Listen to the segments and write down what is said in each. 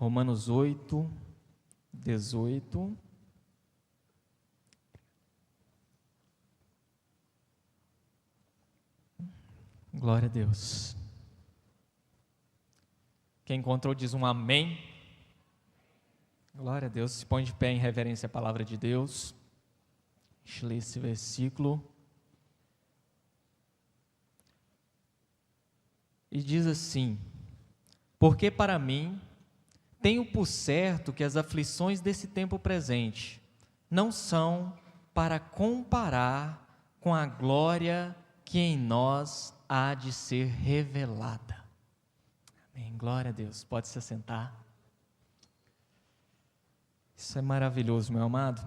Romanos 8, 18. Glória a Deus. Quem encontrou diz um amém. Glória a Deus. Se põe de pé em reverência à palavra de Deus. Deixa eu ler esse versículo. E diz assim: porque para mim tenho por certo que as aflições desse tempo presente não são para comparar com a glória que em nós há de ser revelada. Amém. Glória a Deus. Pode se assentar. Isso é maravilhoso, meu amado.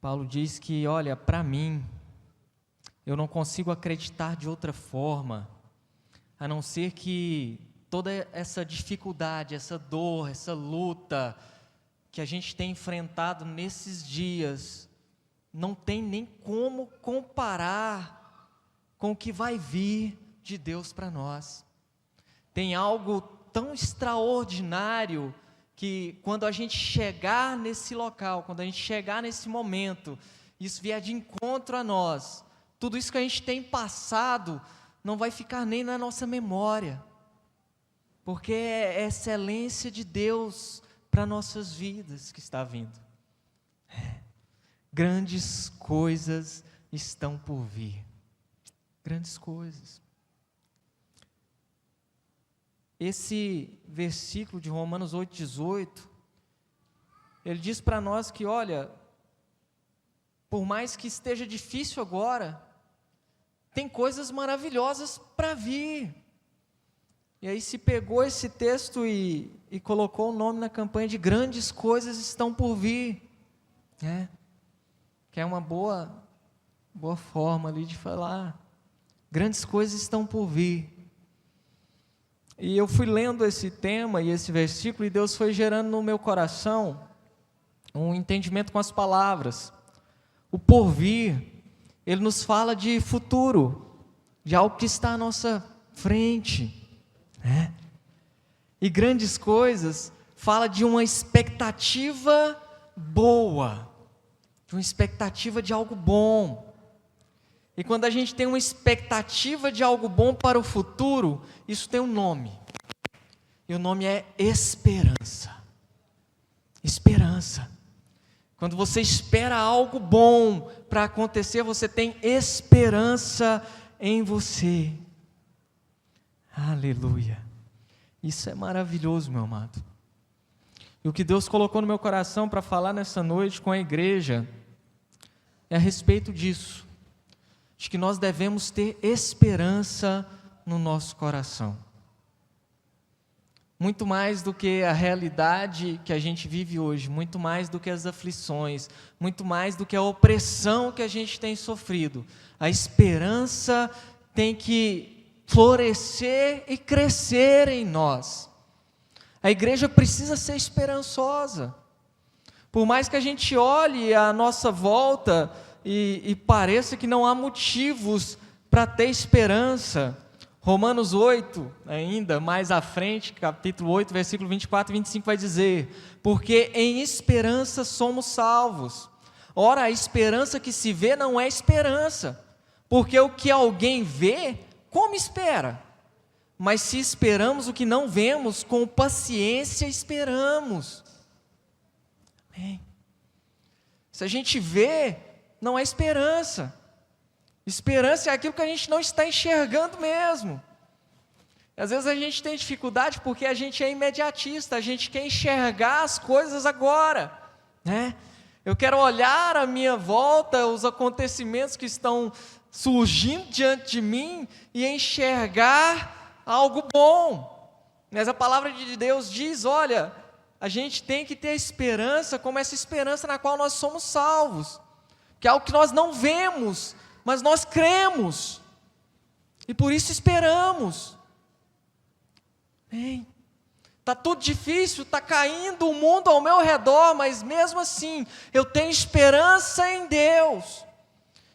Paulo diz que, olha, para mim, eu não consigo acreditar de outra forma, a não ser que toda essa dificuldade, essa dor, essa luta que a gente tem enfrentado nesses dias, não tem nem como comparar com o que vai vir de Deus para nós. Tem algo tão extraordinário que quando a gente chegar nesse local, quando a gente chegar nesse momento, isso vier de encontro a nós, tudo isso que a gente tem passado não vai ficar nem na nossa memória, porque é a excelência de Deus para nossas vidas que está vindo. Grandes coisas estão por vir. Grandes coisas. Esse versículo de Romanos 8,18, ele diz para nós que, olha, por mais que esteja difícil agora, tem coisas maravilhosas para vir. E aí se pegou esse texto e colocou o nome na campanha de grandes coisas estão por vir, né? Que é uma boa forma ali de falar, grandes coisas estão por vir. E eu fui lendo esse tema e esse versículo e Deus foi gerando no meu coração um entendimento com as palavras. O porvir, ele nos fala de futuro, de algo que está à nossa frente, né? E grandes coisas fala de uma expectativa boa, de uma expectativa de algo bom. E quando a gente tem uma expectativa de algo bom para o futuro, isso tem um nome. E o nome é esperança. Esperança. Quando você espera algo bom para acontecer, você tem esperança em você. Aleluia. Isso é maravilhoso, meu amado. E o que Deus colocou no meu coração para falar nessa noite com a igreja é a respeito disso. De que nós devemos ter esperança no nosso coração. Muito mais do que a realidade que a gente vive hoje, muito mais do que as aflições, muito mais do que a opressão que a gente tem sofrido. A esperança tem que florescer e crescer em nós. A igreja precisa ser esperançosa. Por mais que a gente olhe à nossa volta e pareça que não há motivos para ter esperança. Romanos 8, ainda mais à frente, capítulo 8, versículo 24 e 25 vai dizer: porque em esperança somos salvos. Ora, a esperança que se vê não é esperança, porque o que alguém vê, como espera? Mas se esperamos o que não vemos, com paciência esperamos. Amém. Se a gente vê, não é esperança. Esperança é aquilo que a gente não está enxergando mesmo. Às vezes a gente tem dificuldade porque a gente é imediatista, a gente quer enxergar as coisas agora, né? Eu quero olhar à minha volta os acontecimentos que estão surgindo diante de mim e enxergar algo bom. Mas a palavra de Deus diz, olha, a gente tem que ter esperança como essa esperança na qual nós somos salvos, que é algo que nós não vemos, mas nós cremos, e por isso esperamos. Está tudo difícil, está caindo o mundo ao meu redor, mas mesmo assim, eu tenho esperança em Deus,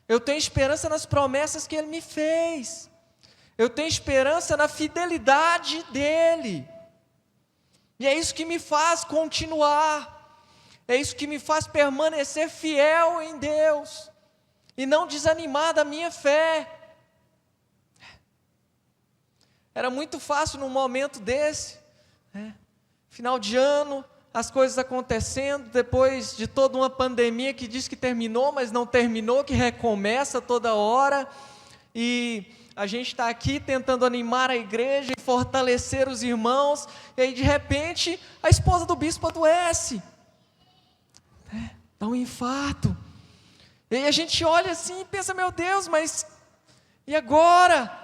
eu tenho esperança nas promessas que Ele me fez, eu tenho esperança na fidelidade dEle, E é isso que me faz continuar, é isso que me faz permanecer fiel em Deus, e não desanimar da minha fé. Era muito fácil num momento desse, final de ano, as coisas acontecendo, depois de toda uma pandemia que diz que terminou, mas não terminou, que recomeça toda hora, e a gente está aqui tentando animar a igreja e fortalecer os irmãos, e aí de repente a esposa do bispo adoece, dá um infarto, e aí a gente olha assim e pensa, meu Deus, mas e agora?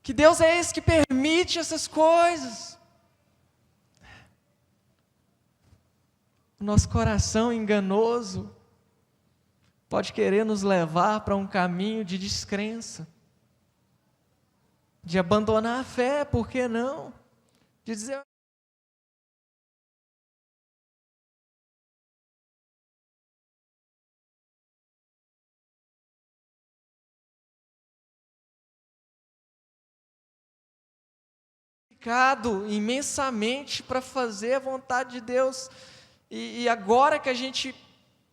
Que Deus é esse que permite essas coisas? O nosso coração enganoso pode querer nos levar para um caminho de descrença, de abandonar a fé, por que não? De dizer... imensamente para fazer a vontade de Deus, e agora que a gente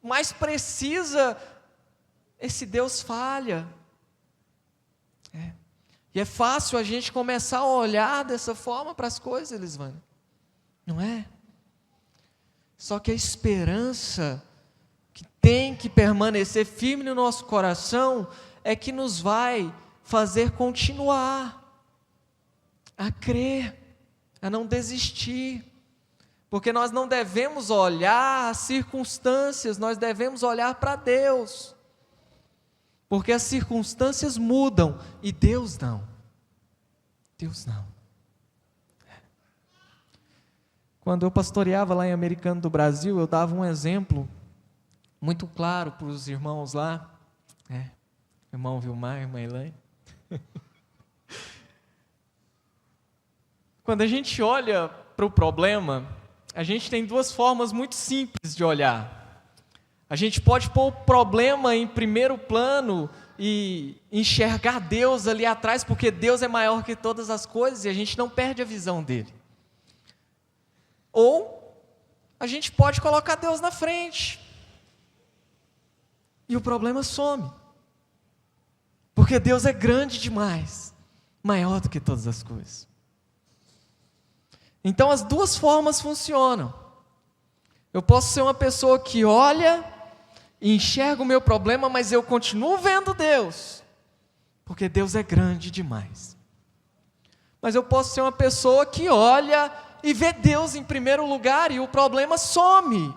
mais precisa, esse Deus falha. E é fácil a gente começar a olhar dessa forma para as coisas, Elisvânia, não é? Só que a esperança que tem que permanecer firme no nosso coração é que nos vai fazer continuar a crer, a não desistir, porque nós não devemos olhar as circunstâncias, nós devemos olhar para Deus, porque as circunstâncias mudam, e Deus não, Deus não. Quando eu pastoreava lá em Americano do Brasil, eu dava um exemplo muito claro para os irmãos lá, irmão Vilmar, irmã Elaine. Quando a gente olha para o problema, a gente tem duas formas muito simples de olhar. A gente pode pôr o problema em primeiro plano e enxergar Deus ali atrás, porque Deus é maior que todas as coisas e a gente não perde a visão dele. Ou a gente pode colocar Deus na frente e o problema some, porque Deus é grande demais, maior do que todas as coisas. Então as duas formas funcionam. Eu posso ser uma pessoa que olha e enxerga o meu problema, mas eu continuo vendo Deus, porque Deus é grande demais. Mas eu posso ser uma pessoa que olha e vê Deus em primeiro lugar e o problema some.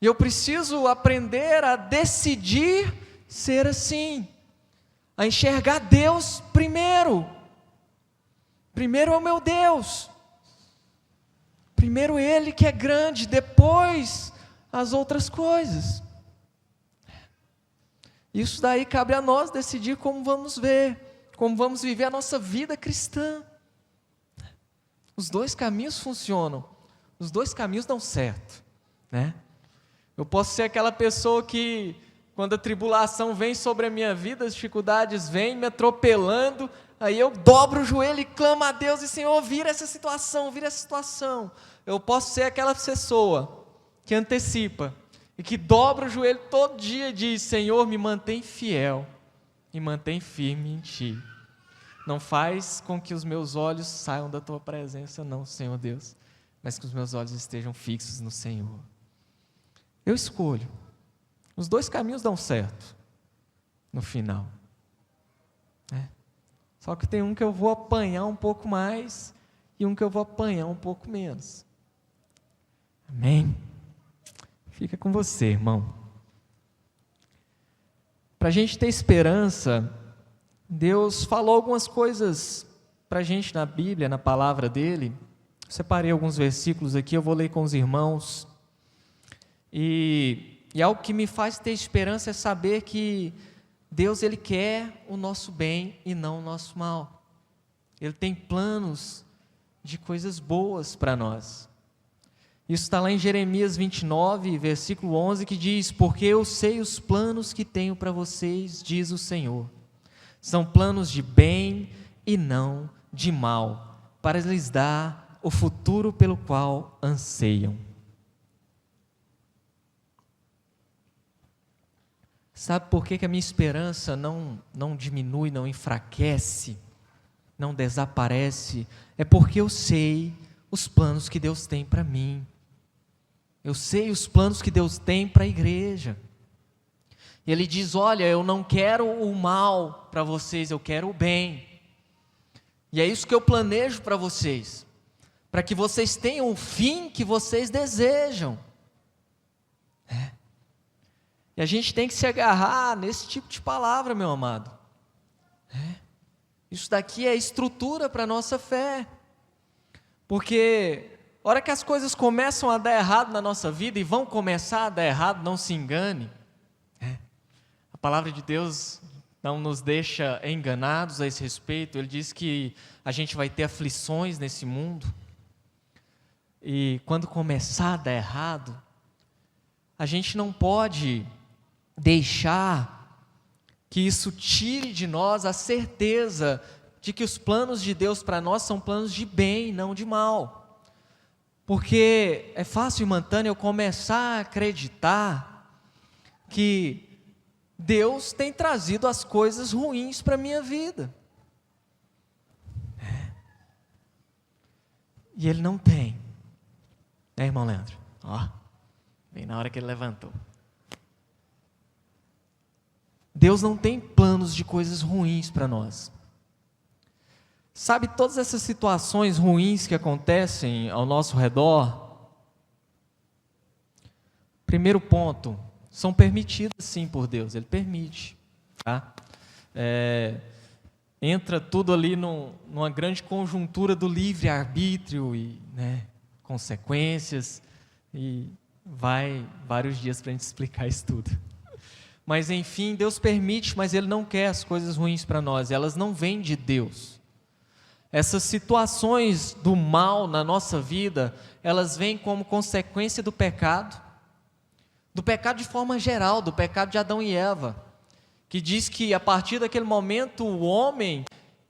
E eu preciso aprender a decidir ser assim, a enxergar Deus primeiro. Primeiro é o meu Deus. Primeiro Ele que é grande, depois as outras coisas. Isso daí cabe a nós decidir como vamos ver, como vamos viver a nossa vida cristã. Os dois caminhos funcionam, os dois caminhos dão certo, né? Eu posso ser aquela pessoa que, quando a tribulação vem sobre a minha vida, as dificuldades vêm me atropelando, aí eu dobro o joelho e clamo a Deus e Senhor, vira essa situação, vira essa situação. Eu posso ser aquela pessoa que antecipa e que dobra o joelho todo dia e diz, Senhor, me mantém fiel e mantém firme em Ti. Não faz com que os meus olhos saiam da Tua presença, não, Senhor Deus, mas que os meus olhos estejam fixos no Senhor. Eu escolho. Os dois caminhos dão certo no final. Só que tem um que eu vou apanhar um pouco mais e um que eu vou apanhar um pouco menos. Amém? Fica com você, irmão. Para a gente ter esperança, Deus falou algumas coisas para a gente na Bíblia, na palavra dEle. Separei alguns versículos aqui, eu vou ler com os irmãos. E algo que me faz ter esperança é saber que Deus, Ele quer o nosso bem e não o nosso mal. Ele tem planos de coisas boas para nós. Isso está lá em Jeremias 29, versículo 11, que diz, porque eu sei os planos que tenho para vocês, diz o Senhor. São planos de bem e não de mal, para lhes dar o futuro pelo qual anseiam. Sabe por que a minha esperança não diminui, não enfraquece, não desaparece? É porque eu sei os planos que Deus tem para mim. Eu sei os planos que Deus tem para a igreja. E Ele diz: olha, eu não quero o mal para vocês, eu quero o bem. E é isso que eu planejo para vocês, para que vocês tenham o fim que vocês desejam. E a gente tem que se agarrar nesse tipo de palavra, meu amado. Isso daqui é estrutura para a nossa fé. Porque a hora que as coisas começam a dar errado na nossa vida, e vão começar a dar errado, não se engane. A palavra de Deus não nos deixa enganados a esse respeito. Ele diz que a gente vai ter aflições nesse mundo. E quando começar a dar errado, a gente não pode deixar que isso tire de nós a certeza de que os planos de Deus para nós são planos de bem, não de mal. Porque é fácil e momentâneo eu começar a acreditar que Deus tem trazido as coisas ruins para a minha vida. E Ele não tem. Irmão Leandro? Bem na hora que ele levantou. Deus não tem planos de coisas ruins para nós. Sabe, todas essas situações ruins que acontecem ao nosso redor, primeiro ponto, são permitidas sim por Deus, Ele permite. Tá? Entra tudo ali numa grande conjuntura do livre-arbítrio e consequências, e vai vários dias para a gente explicar isso tudo. Mas enfim, Deus permite, mas Ele não quer as coisas ruins para nós, elas não vêm de Deus. Essas situações do mal na nossa vida, elas vêm como consequência do pecado de forma geral, do pecado de Adão e Eva, que diz que a partir daquele momento o homem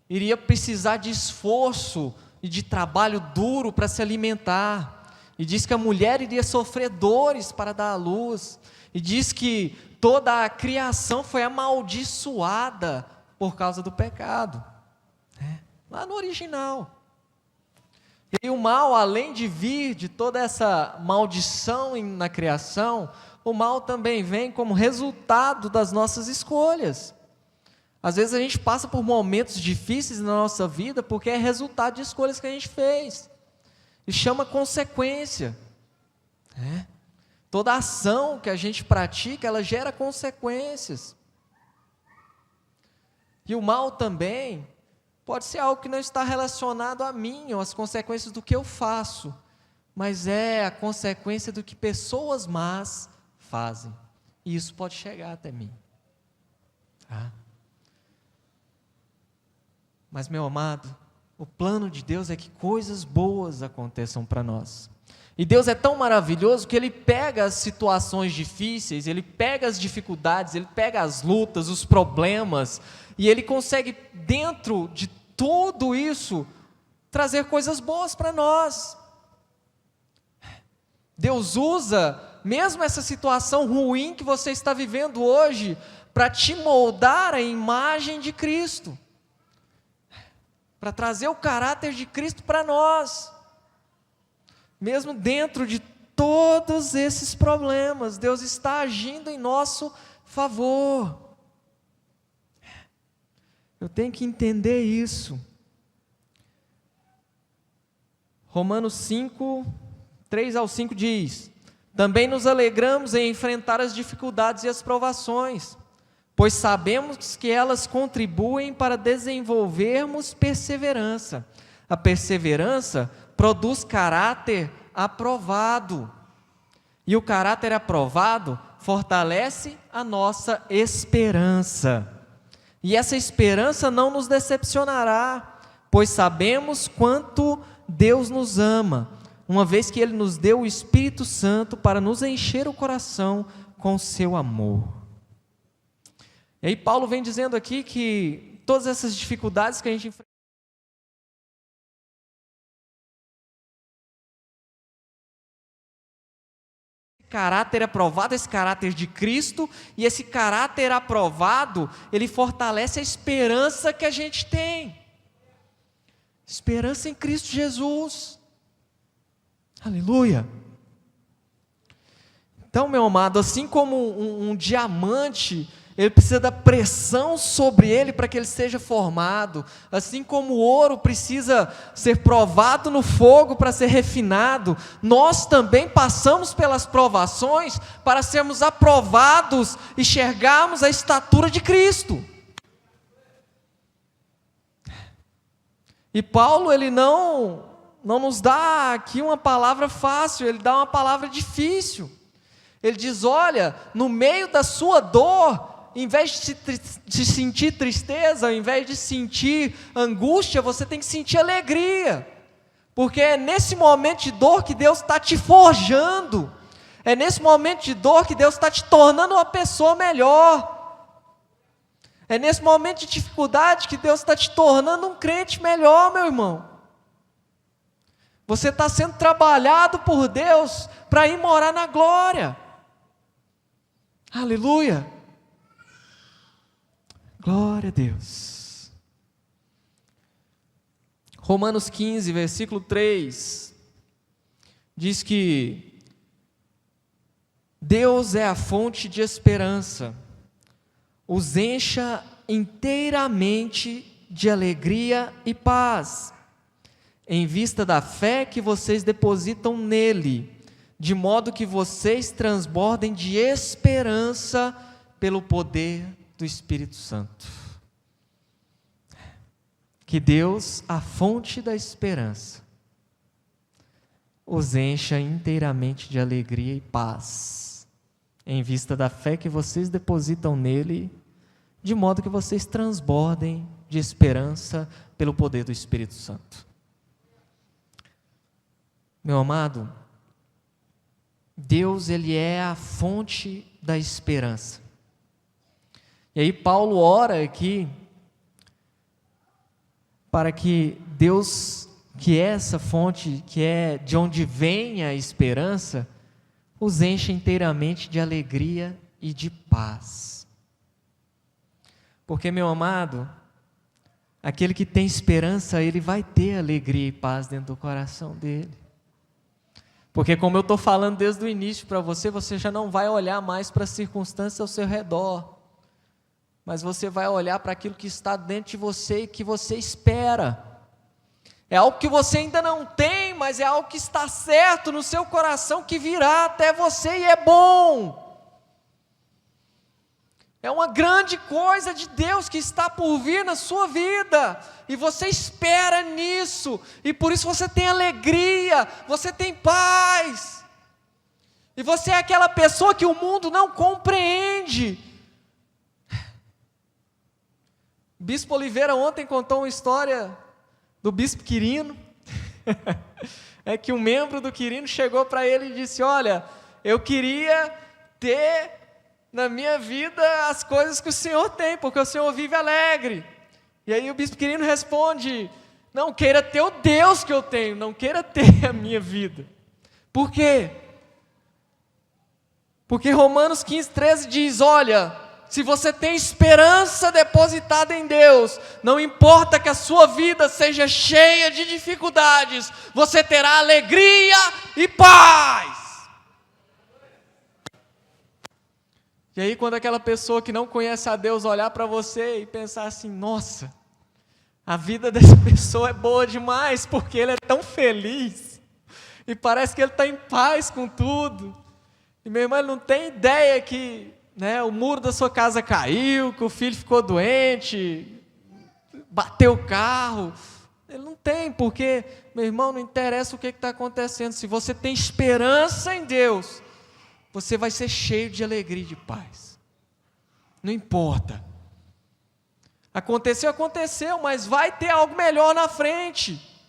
iria precisar de esforço e de trabalho duro para se alimentar, e diz que a mulher iria sofrer dores para dar à luz, e diz que toda a criação foi amaldiçoada por causa do pecado, lá no original. E o mal, além de vir de toda essa maldição na criação, o mal também vem como resultado das nossas escolhas. Às vezes a gente passa por momentos difíceis na nossa vida porque é resultado de escolhas que a gente fez. E chama consequência. Toda ação que a gente pratica, ela gera consequências. E o mal também pode ser algo que não está relacionado a mim, ou as consequências do que eu faço, mas é a consequência do que pessoas más fazem. E isso pode chegar até mim. Mas, meu amado, o plano de Deus é que coisas boas aconteçam para nós. E Deus é tão maravilhoso que Ele pega as situações difíceis, Ele pega as dificuldades, Ele pega as lutas, os problemas, e Ele consegue, dentro de tudo isso, trazer coisas boas para nós. Deus usa, mesmo essa situação ruim que você está vivendo hoje, para te moldar a imagem de Cristo, para trazer o caráter de Cristo para nós. Mesmo dentro de todos esses problemas, Deus está agindo em nosso favor. Eu tenho que entender isso. Romanos 5, 3-5 diz: também nos alegramos em enfrentar as dificuldades e as provações, pois sabemos que elas contribuem para desenvolvermos perseverança. A perseverança produz caráter aprovado, e o caráter aprovado fortalece a nossa esperança, e essa esperança não nos decepcionará, pois sabemos quanto Deus nos ama, uma vez que Ele nos deu o Espírito Santo para nos encher o coração com o seu amor. E aí Paulo vem dizendo aqui que todas essas dificuldades que a gente enfrenta, caráter aprovado, esse caráter de Cristo, e esse caráter aprovado, ele fortalece a esperança que a gente tem. Esperança em Cristo Jesus. Aleluia. Então, meu amado, assim como um diamante, ele precisa da pressão sobre ele para que ele seja formado, assim como o ouro precisa ser provado no fogo para ser refinado, nós também passamos pelas provações para sermos aprovados e chegarmos à estatura de Cristo. E Paulo, ele não nos dá aqui uma palavra fácil, ele dá uma palavra difícil. Ele diz, olha, no meio da sua dor, em vez de sentir tristeza, ao invés de sentir angústia, você tem que sentir alegria. Porque é nesse momento de dor que Deus está te forjando. É nesse momento de dor que Deus está te tornando uma pessoa melhor. É nesse momento de dificuldade que Deus está te tornando um crente melhor, meu irmão. Você está sendo trabalhado por Deus para ir morar na glória. Aleluia. Glória a Deus. Romanos 15, versículo 3, diz que Deus é a fonte de esperança, os encha inteiramente de alegria e paz, em vista da fé que vocês depositam nele, de modo que vocês transbordem de esperança pelo poder do Espírito Santo. Que Deus, a fonte da esperança, os encha inteiramente de alegria e paz, em vista da fé que vocês depositam nele, de modo que vocês transbordem de esperança pelo poder do Espírito Santo. Meu amado, Deus, ele é a fonte da esperança. E aí Paulo ora aqui para que Deus, que é essa fonte, que é de onde vem a esperança, os encha inteiramente de alegria e de paz. Porque, meu amado, aquele que tem esperança, ele vai ter alegria e paz dentro do coração dele. Porque, como eu estou falando desde o início para você, você já não vai olhar mais para as circunstâncias ao seu redor, mas você vai olhar para aquilo que está dentro de você e que você espera. É algo que você ainda não tem, mas é algo que está certo no seu coração, que virá até você e é bom. É uma grande coisa de Deus que está por vir na sua vida, e você espera nisso, e por isso você tem alegria, você tem paz, e você é aquela pessoa que o mundo não compreende. O Bispo Oliveira ontem contou uma história do Bispo Quirino, é que um membro do Quirino chegou para ele e disse, olha, eu queria ter na minha vida as coisas que o Senhor tem, porque o Senhor vive alegre. E aí o Bispo Quirino responde, não queira ter o Deus que eu tenho, não queira ter a minha vida. Por quê? Porque Romanos 15, 13 diz, olha, se você tem esperança depositada em Deus, não importa que a sua vida seja cheia de dificuldades, você terá alegria e paz. E aí quando aquela pessoa que não conhece a Deus olhar para você e pensar assim, nossa, a vida dessa pessoa é boa demais, porque ele é tão feliz, e parece que ele está em paz com tudo, e meu irmão, ele não tem ideia que o muro da sua casa caiu, que o filho ficou doente, bateu o carro. Ele não tem, porque, meu irmão, não interessa o que está acontecendo. Se você tem esperança em Deus, você vai ser cheio de alegria e de paz. Não importa. Aconteceu, mas vai ter algo melhor na frente.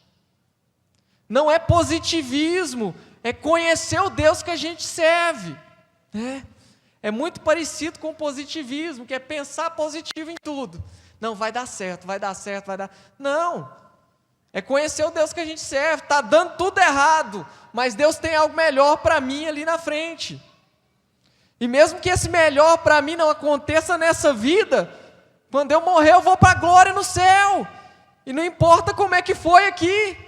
Não é positivismo, é conhecer o Deus que a gente serve, É muito parecido com o positivismo, que é pensar positivo em tudo. Não, vai dar certo, vai dar. Não, é conhecer o Deus que a gente serve. Está dando tudo errado, mas Deus tem algo melhor para mim ali na frente. E mesmo que esse melhor para mim não aconteça nessa vida, quando eu morrer eu vou para a glória no céu. E não importa como é que foi aqui.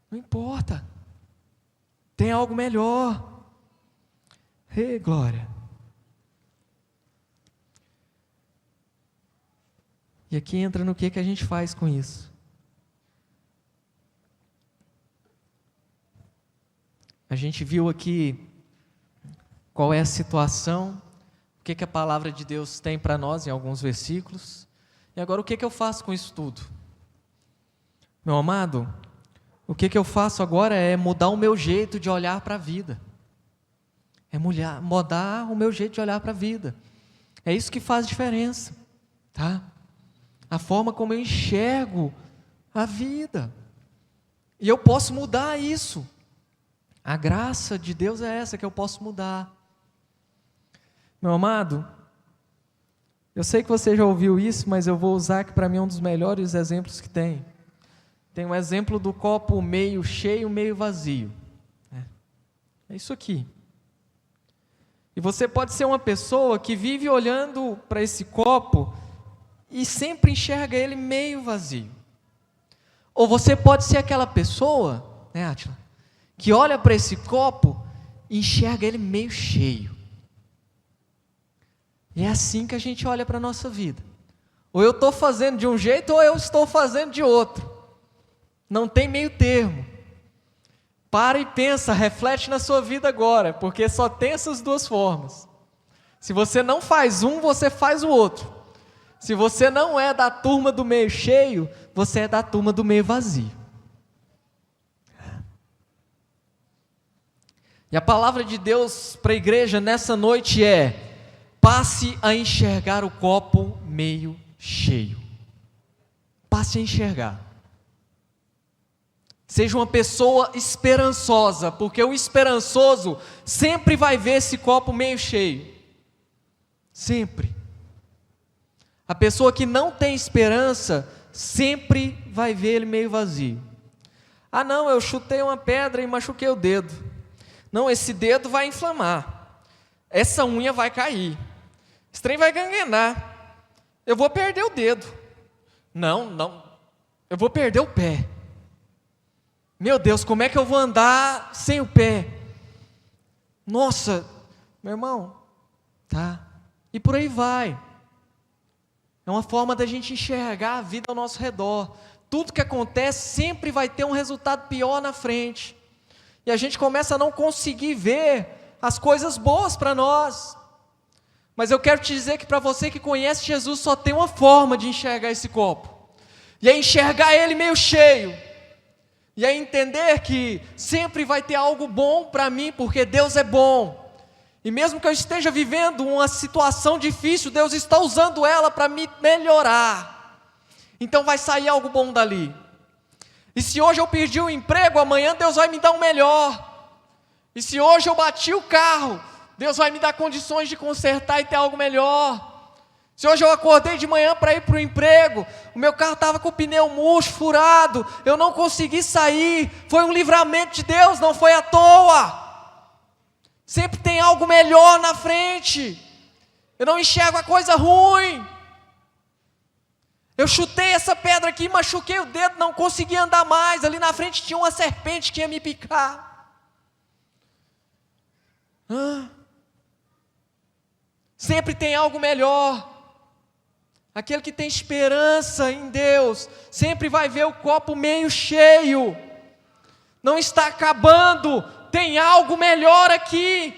Não importa. Tem algo melhor. Ei, glória. E aqui entra no que a gente faz com isso. A gente viu aqui qual é a situação, o que a palavra de Deus tem para nós em alguns versículos. E agora o que eu faço com isso tudo? Meu amado, o que eu faço agora é mudar o meu jeito de olhar para a vida. É mudar o meu jeito de olhar para a vida. É isso que faz diferença, tá? A forma como eu enxergo a vida. E eu posso mudar isso. A graça de Deus é essa que eu posso mudar. Meu amado, eu sei que você já ouviu isso, mas eu vou usar que para mim é um dos melhores exemplos que tem. Tem um exemplo do copo meio cheio, meio vazio. É isso aqui. E você pode ser uma pessoa que vive olhando para esse copo e sempre enxerga ele meio vazio. Ou você pode ser aquela pessoa, né, Átila, que olha para esse copo e enxerga ele meio cheio. E é assim que a gente olha para a nossa vida. Ou eu estou fazendo de um jeito, ou eu estou fazendo de outro. Não tem meio termo. Para e pensa, reflete na sua vida agora, porque só tem essas duas formas. Se você não faz um, você faz o outro. Se você não é da turma do meio cheio, você é da turma do meio vazio. E a palavra de Deus para a igreja nessa noite é: passe a enxergar o copo meio cheio. Passe a enxergar. Seja uma pessoa esperançosa, porque o esperançoso sempre vai ver esse copo meio cheio. Sempre. A pessoa que não tem esperança, sempre vai ver ele meio vazio. Ah não, eu chutei uma pedra e machuquei o dedo. Não, esse dedo vai inflamar. Essa unha vai cair. Esse trem vai gangrenar. Eu vou perder o dedo. Não, eu vou perder o pé. Meu Deus, como é que eu vou andar sem o pé? Nossa, meu irmão, tá? E por aí vai. É uma forma da gente enxergar a vida ao nosso redor. Tudo que acontece sempre vai ter um resultado pior na frente. E a gente começa a não conseguir ver as coisas boas para nós. Mas eu quero te dizer que para você que conhece Jesus, só tem uma forma de enxergar esse copo. E é enxergar ele meio cheio. E é entender que sempre vai ter algo bom para mim, porque Deus é bom. E mesmo que eu esteja vivendo uma situação difícil, Deus está usando ela para me melhorar. Então vai sair algo bom dali. E se hoje eu perdi o emprego, amanhã Deus vai me dar um melhor. E se hoje eu bati o carro, Deus vai me dar condições de consertar e ter algo melhor. Se hoje eu acordei de manhã para ir para o emprego, o meu carro estava com o pneu murcho, furado, eu não consegui sair, foi um livramento de Deus, não foi à toa. Sempre tem algo melhor na frente. Eu não enxergo a coisa ruim. Eu chutei essa pedra aqui, machuquei o dedo, não consegui andar mais. Ali na frente tinha uma serpente que ia me picar. Sempre tem algo melhor. Aquele que tem esperança em Deus sempre vai ver o copo meio cheio. Não está acabando, tem algo melhor aqui.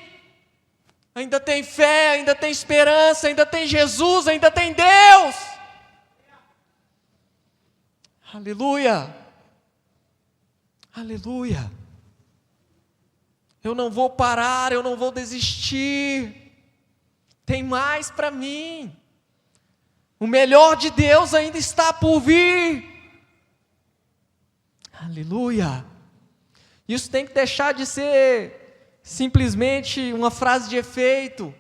Ainda tem fé, ainda tem esperança, ainda tem Jesus, ainda tem Deus. Aleluia. Aleluia. Eu não vou parar, eu não vou desistir. Tem mais para mim. O melhor de Deus ainda está por vir. Aleluia. Isso tem que deixar de ser simplesmente uma frase de efeito.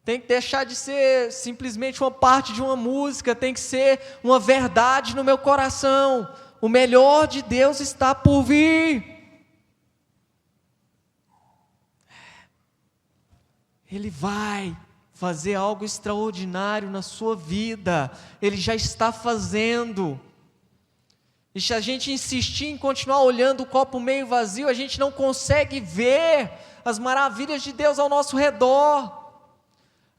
Tem que deixar de ser simplesmente uma parte de uma música. Tem que ser uma verdade no meu coração. O melhor de Deus está por vir. Ele vai fazer algo extraordinário na sua vida. Ele já está fazendo. E se a gente insistir em continuar olhando o copo meio vazio, a gente não consegue ver as maravilhas de Deus ao nosso redor.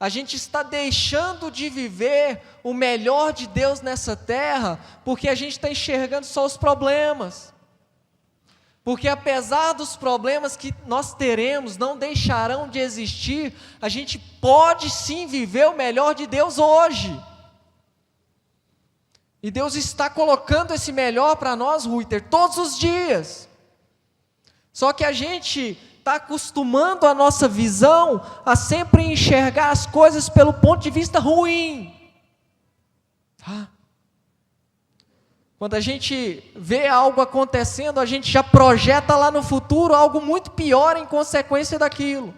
A gente está deixando de viver o melhor de Deus nessa terra, porque a gente está enxergando só os problemas. Porque apesar dos problemas que nós teremos, não deixarão de existir, a gente pode sim viver o melhor de Deus hoje. E Deus está colocando esse melhor para nós, Ruiter, todos os dias. Só que a gente está acostumando a nossa visão a sempre enxergar as coisas pelo ponto de vista ruim. Tá? Quando a gente vê algo acontecendo, a gente já projeta lá no futuro algo muito pior em consequência daquilo.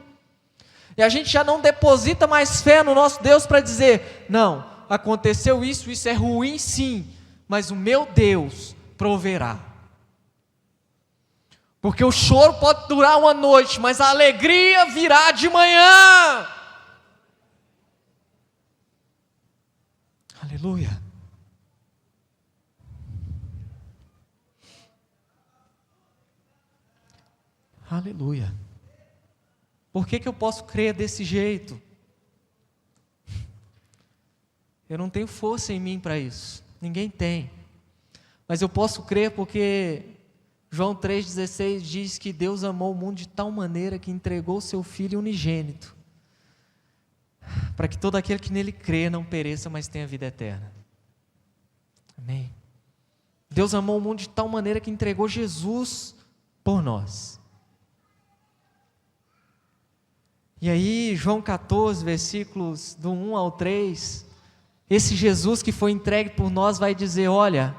E a gente já não deposita mais fé no nosso Deus para dizer, não, aconteceu isso é ruim sim, mas o meu Deus proverá. Porque o choro pode durar uma noite, mas a alegria virá de manhã. Aleluia. Aleluia. Por que eu posso crer desse jeito? Eu não tenho força em mim para isso. Ninguém tem. Mas eu posso crer porque João 3,16 diz que Deus amou o mundo de tal maneira que entregou o seu Filho unigênito, para que todo aquele que nele crê não pereça, mas tenha vida eterna. Amém. Deus amou o mundo de tal maneira que entregou Jesus por nós. E aí, João 14, versículos do 1 ao 3, esse Jesus que foi entregue por nós vai dizer, olha,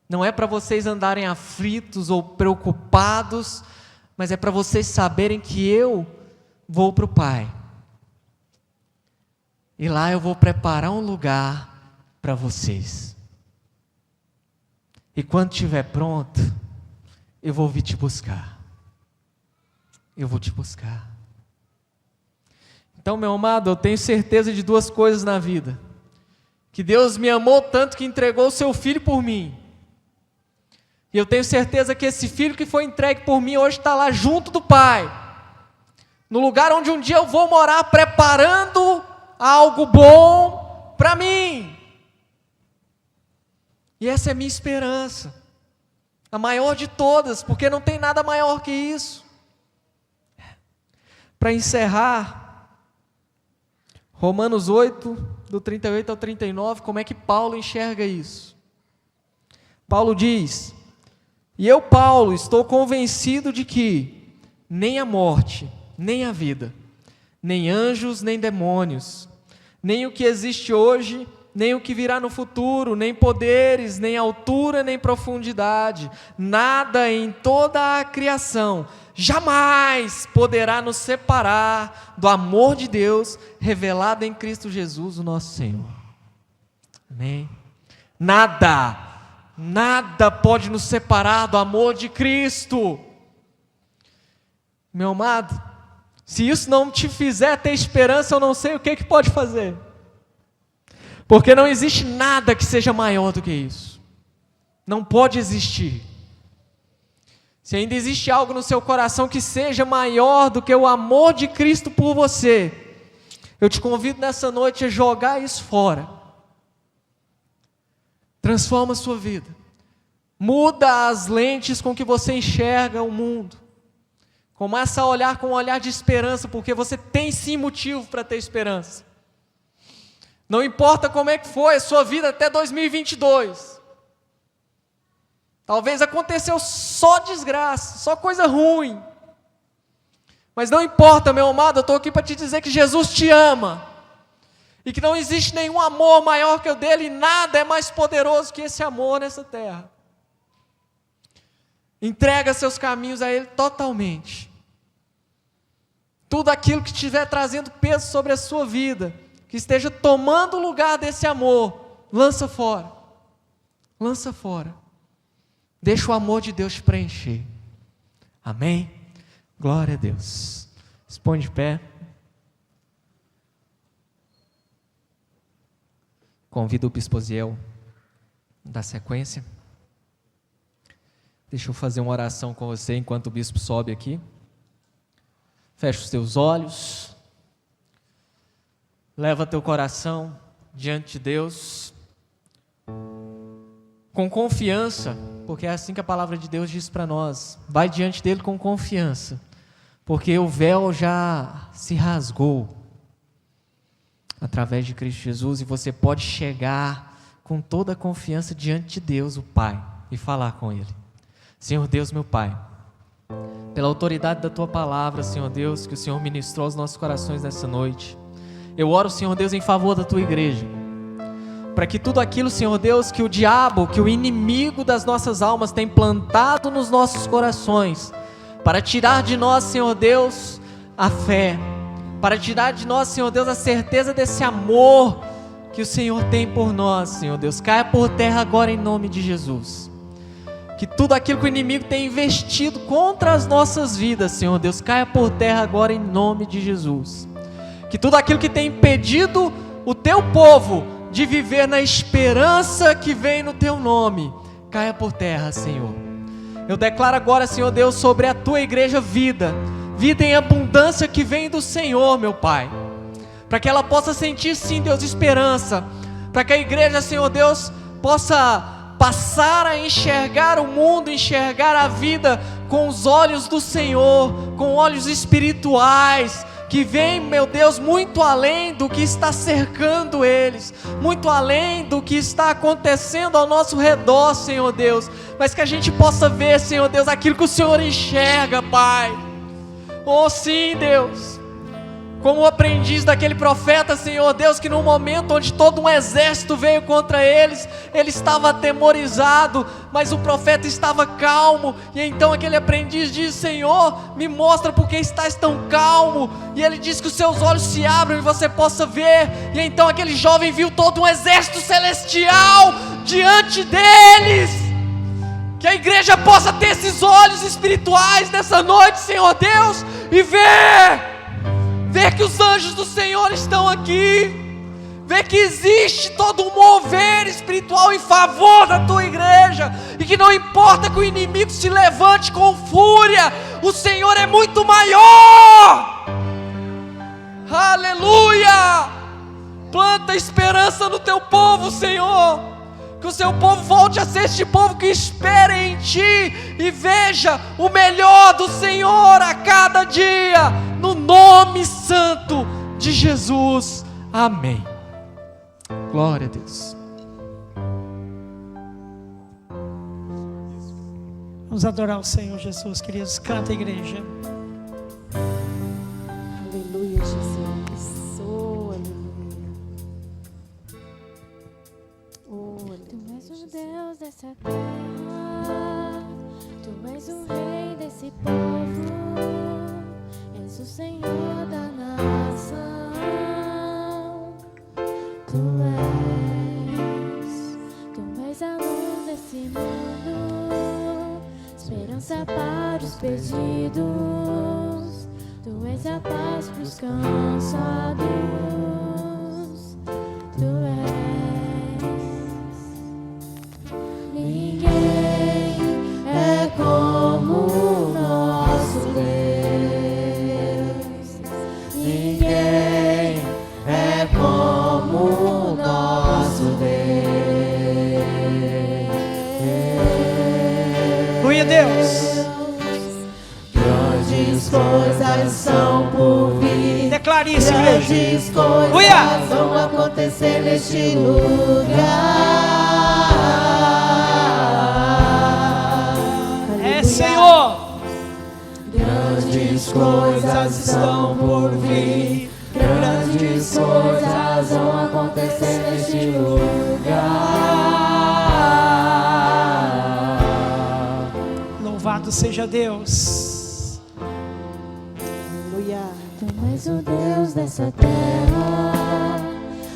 não é para vocês andarem aflitos ou preocupados, mas é para vocês saberem que eu vou para o Pai. E lá eu vou preparar um lugar para vocês. E quando estiver pronto, eu vou vir te buscar. Eu vou te buscar. Então, meu amado, eu tenho certeza de duas coisas na vida. Que Deus me amou tanto que entregou o seu Filho por mim. E eu tenho certeza que esse Filho que foi entregue por mim hoje está lá junto do Pai. No lugar onde um dia eu vou morar, preparando algo bom para mim. E essa é a minha esperança. A maior de todas, porque não tem nada maior que isso. Para encerrar, Romanos 8, do 38 ao 39, como é que Paulo enxerga isso? Paulo diz, e eu, Paulo, estou convencido de que nem a morte, nem a vida, nem anjos, nem demônios, nem o que existe hoje, nem o que virá no futuro, nem poderes, nem altura, nem profundidade, nada em toda a criação jamais poderá nos separar do amor de Deus revelado em Cristo Jesus, o nosso Senhor. Amém? Nada pode nos separar do amor de Cristo. Meu amado, se isso não te fizer ter esperança, eu não sei o que pode fazer. Porque não existe nada que seja maior do que isso. Não pode existir. Se ainda existe algo no seu coração que seja maior do que o amor de Cristo por você, eu te convido nessa noite a jogar isso fora. Transforma a sua vida. Muda as lentes com que você enxerga o mundo. Começa a olhar com um olhar de esperança, porque você tem sim motivo para ter esperança. Não importa como é que foi a sua vida até 2022. Talvez aconteceu só desgraça, só coisa ruim. Mas não importa, meu amado, eu estou aqui para te dizer que Jesus te ama. E que não existe nenhum amor maior que o dele, e nada é mais poderoso que esse amor nessa terra. Entrega seus caminhos a ele totalmente. Tudo aquilo que estiver trazendo peso sobre a sua vida, que esteja tomando o lugar desse amor, lança fora. Lança fora. Deixa o amor de Deus te preencher. Amém? Glória a Deus. Se põe de pé. Convido o Bispo Osiel a dar sequência. Deixa eu fazer uma oração com você enquanto o Bispo sobe aqui. Fecha os teus olhos. Leva teu coração diante de Deus com confiança, porque é assim que a palavra de Deus diz para nós. Vai diante dele com confiança, porque o véu já se rasgou através de Cristo Jesus, e você pode chegar com toda a confiança diante de Deus, o Pai, e falar com Ele. Senhor Deus, meu Pai, pela autoridade da Tua palavra, Senhor Deus, que o Senhor ministrou aos nossos corações nessa noite, eu oro, Senhor Deus, em favor da Tua igreja, para que tudo aquilo, Senhor Deus, que o diabo, que o inimigo das nossas almas tem plantado nos nossos corações, para tirar de nós, Senhor Deus, a fé, para tirar de nós, Senhor Deus, a certeza desse amor que o Senhor tem por nós, Senhor Deus, caia por terra agora em nome de Jesus. Que tudo aquilo que o inimigo tem investido contra as nossas vidas, Senhor Deus, caia por terra agora em nome de Jesus. Que tudo aquilo que tem impedido o Teu povo de viver na esperança que vem no Teu nome, caia por terra, Senhor. Eu declaro agora, Senhor Deus, sobre a Tua igreja vida em abundância que vem do Senhor, meu Pai, para que ela possa sentir, sim, Deus, esperança, para que a igreja, Senhor Deus, possa passar a enxergar o mundo, enxergar a vida com os olhos do Senhor, com olhos espirituais, que vem, meu Deus, muito além do que está cercando eles, muito além do que está acontecendo ao nosso redor, Senhor Deus, mas que a gente possa ver, Senhor Deus, aquilo que o Senhor enxerga, Pai. Oh sim, Deus, como o aprendiz daquele profeta, Senhor Deus, que no momento onde todo um exército veio contra eles, ele estava atemorizado, mas o profeta estava calmo, e então aquele aprendiz diz: Senhor, me mostra porque estás tão calmo, e ele diz que os seus olhos se abram e você possa ver, e então aquele jovem viu todo um exército celestial diante deles. Que a igreja possa ter esses olhos espirituais nessa noite, Senhor Deus, e ver que os anjos do Senhor estão aqui, ver que existe todo um mover espiritual em favor da Tua igreja, e que não importa que o inimigo se levante com fúria, o Senhor é muito maior. Aleluia! Planta esperança no Teu povo, Senhor, que o Seu povo volte a ser este povo que espera em Ti e veja o melhor do Senhor a cada dia, no nome santo de Jesus, amém. Glória a Deus. Vamos adorar o Senhor Jesus, queridos. Canta, igreja. Aleluia, Jesus. Oh, aleluia. Oh, aleluia. Tu és o Deus dessa terra, Tu és o Rei desse povo, és o Senhor da nação. Tu és a luz desse mundo, esperança para os perdidos. Tu és a paz para os cansados. Tu és. Ninguém é como o nosso Deus. Ninguém é como o nosso Deus. Glória a Deus. Grandes coisas são por vir. Declare isso, igreja. Grandes coisas Uia! vão acontecer neste lugar. É, Senhor. Grandes coisas estão por vir. Grandes coisas vão acontecer neste lugar. Louvado seja Deus. Aleluia. Tu és o Deus dessa terra,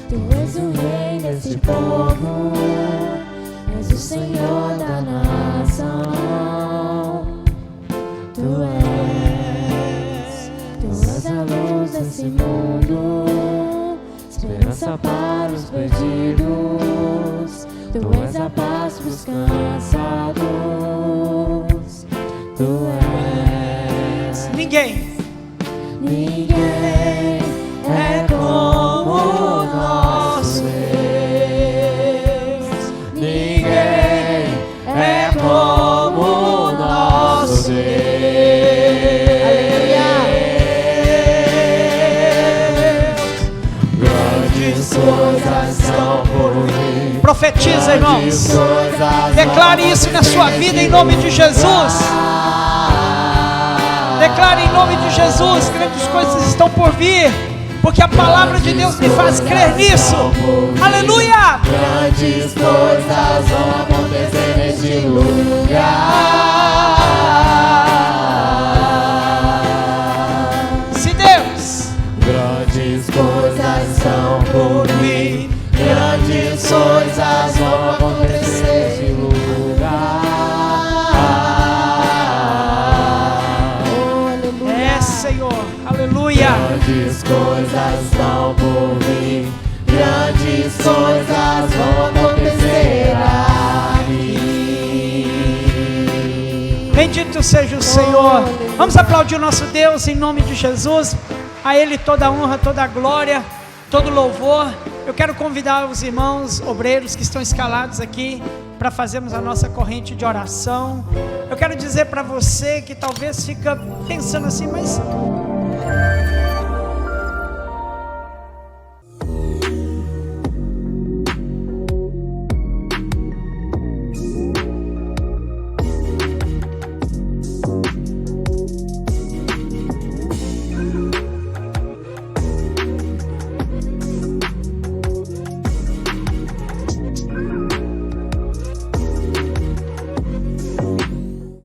Tu és o Rei desse povo, és o Senhor da nação. Tu és a luz desse mundo, esperança esperança para os perdidos, Tu és a paz para os cansados, Tu és. Ninguém é como o nosso Deus. Ninguém é como o nosso Deus. Grandes coisas são por vir. profetiza, irmãos. Declare isso na sua vida em nome de Jesus. Declare em nome de Jesus, grandes coisas estão por vir, porque a palavra de Deus me faz crer nisso. Aleluia! Grandes coisas vão acontecer neste lugar. Se Deus, Grandes coisas são por vir, grandes coisas vão acontecer neste lugar. é Senhor, aleluia. Grandes coisas estão por vir, grandes coisas vão acontecer aqui. Bendito seja o Senhor. Vamos aplaudir o nosso Deus em nome de Jesus. A Ele toda a honra, toda a glória, todo louvor. Eu quero convidar os irmãos obreiros que estão escalados aqui para fazermos a nossa corrente de oração. Eu quero dizer para você que talvez fica pensando assim, mas